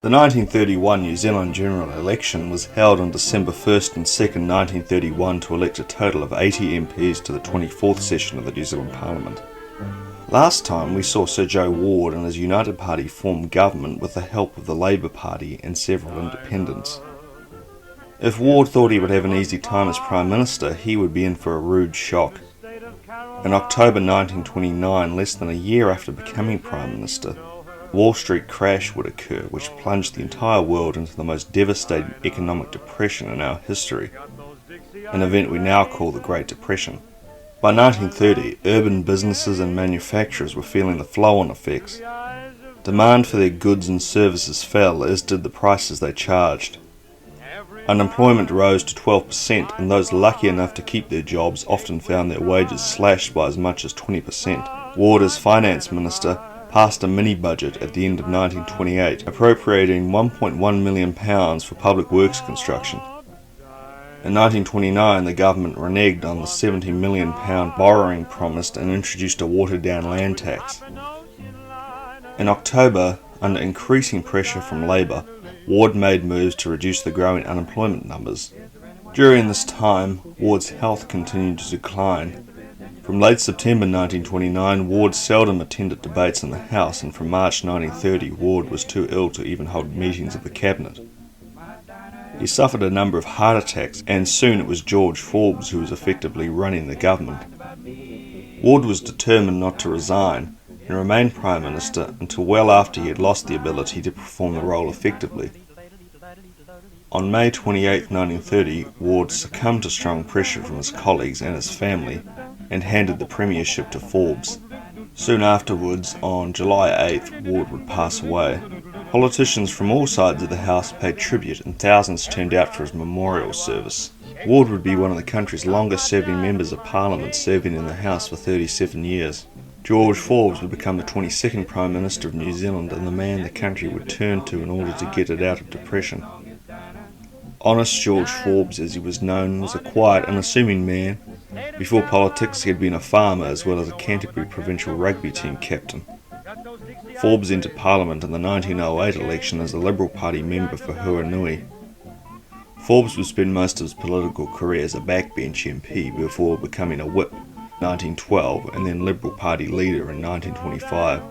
The 1931 New Zealand general election was held on December 1st and 2nd, 1931 to elect a total of 80 MPs to the 24th session of the New Zealand Parliament. Last time we saw Sir Joe Ward and his United Party form government with the help of the Labour Party and several independents. If Ward thought he would have an easy time as Prime Minister, he would be in for a rude shock. In October 1929, less than a year after becoming Prime Minister, Wall Street crash would occur, which plunged the entire world into the most devastating economic depression in our history, an event we now call the Great Depression. By 1930, urban businesses and manufacturers were feeling the flow-on effects. Demand for their goods and services fell, as did the prices they charged. Unemployment rose to 12%, and those lucky enough to keep their jobs often found their wages slashed by as much as 20%. Ward, as Finance Minister, passed a mini-budget at the end of 1928, appropriating £1.1 million for public works construction. In 1929, the government reneged on the £70 million borrowing promised and introduced a watered-down land tax. In October, under increasing pressure from Labour, Ward made moves to reduce the growing unemployment numbers. During this time, Ward's health continued to decline. From late September 1929, Ward seldom attended debates in the House, and from March 1930, Ward was too ill to even hold meetings of the Cabinet. He suffered a number of heart attacks, and soon it was George Forbes who was effectively running the government. Ward was determined not to resign, and remained Prime Minister until well after he had lost the ability to perform the role effectively. On May 28, 1930, Ward succumbed to strong pressure from his colleagues and his family, and handed the premiership to Forbes. Soon afterwards, on July 8th, Ward would pass away. Politicians from all sides of the House paid tribute, and thousands turned out for his memorial service. Ward would be one of the country's longest-serving members of Parliament, serving in the House for 37 years. George Forbes would become the 22nd Prime Minister of New Zealand, and the man the country would turn to in order to get it out of depression. Honest George Forbes, as he was known, was a quiet, unassuming man. Before politics, he had been a farmer as well as a Canterbury provincial rugby team captain. Forbes entered Parliament in the 1908 election as a Liberal Party member for Huanui. Forbes would spend most of his political career as a backbench MP before becoming a whip in 1912 and then Liberal Party leader in 1925.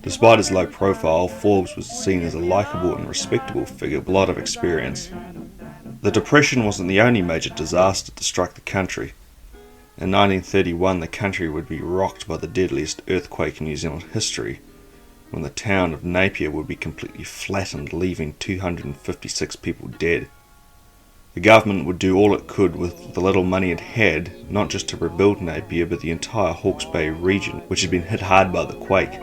Despite his low profile, Forbes was seen as a likeable and respectable figure with a lot of experience. The Depression wasn't the only major disaster to strike the country. In 1931, the country would be rocked by the deadliest earthquake in New Zealand history, when the town of Napier would be completely flattened, leaving 256 people dead. The government would do all it could with the little money it had, not just to rebuild Napier, but the entire Hawke's Bay region, which had been hit hard by the quake.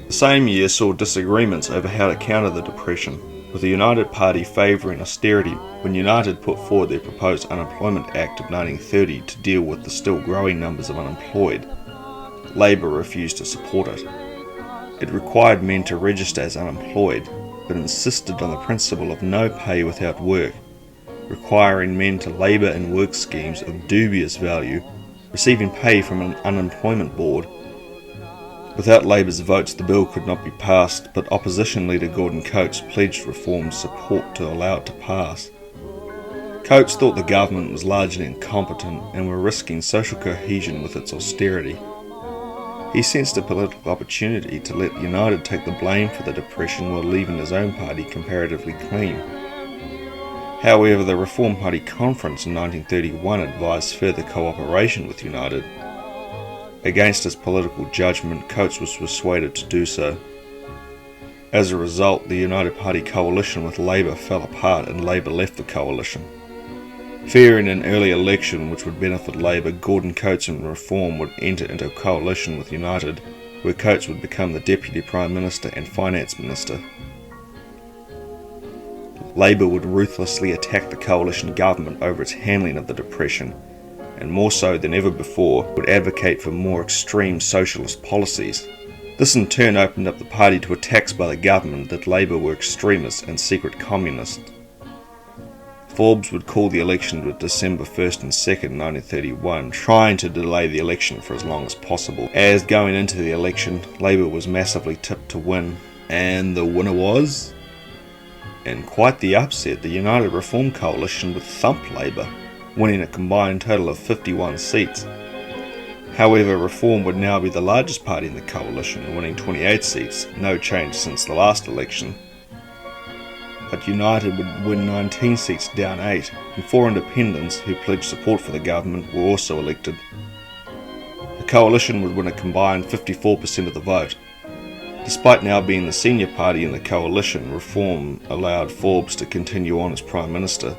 The same year saw disagreements over how to counter the Depression, with the United Party favouring austerity when United put forward their proposed Unemployment Act of 1930 to deal with the still growing numbers of unemployed. Labour refused to support it. It required men to register as unemployed, but insisted on the principle of no pay without work, requiring men to labour in work schemes of dubious value, receiving pay from an unemployment board. Without Labour's votes, the bill could not be passed, but opposition leader Gordon Coates pledged Reform's support to allow it to pass. Coates thought the government was largely incompetent and were risking social cohesion with its austerity. He sensed a political opportunity to let United take the blame for the Depression while leaving his own party comparatively clean. However, the Reform Party conference in 1931 advised further cooperation with United. Against his political judgment, Coates was persuaded to do so. As a result, the United Party coalition with Labour fell apart and Labour left the coalition. Fearing an early election which would benefit Labour, Gordon Coates and Reform would enter into a coalition with United, where Coates would become the Deputy Prime Minister and Finance Minister. Labour would ruthlessly attack the coalition government over its handling of the Depression, and more so than ever before, would advocate for more extreme socialist policies. This in turn opened up the party to attacks by the government that Labour were extremists and secret communists. Forbes would call the election to December 1st and 2nd, 1931, trying to delay the election for as long as possible, as going into the election, Labour was massively tipped to win, and the winner was In quite the upset, the United Reform Coalition would thump Labour, winning a combined total of 51 seats. However, Reform would now be the largest party in the coalition, winning 28 seats, no change since the last election. But United would win 19 seats, down 8, and 4 independents who pledged support for the government were also elected. The coalition would win a combined 54% of the vote. Despite now being the senior party in the coalition, Reform allowed Forbes to continue on as Prime Minister.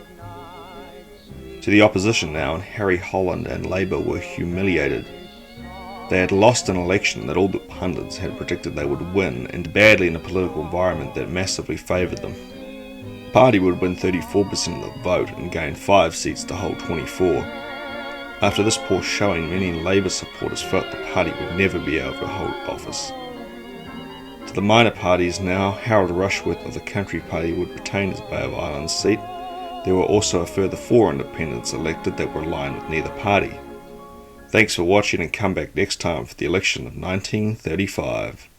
To the opposition now, and Harry Holland and Labour were humiliated. They had lost an election that all but pundits had predicted they would win, and badly in a political environment that massively favoured them. The party would win 34% of the vote and gain 5 seats to hold 24. After this poor showing, many Labour supporters felt the party would never be able to hold office. To the minor parties now, Harold Rushworth of the Country Party would retain his Bay of Islands seat. There were also a further 4 independents elected that were aligned with neither party. Thanks for watching, and come back next time for the election of 1935.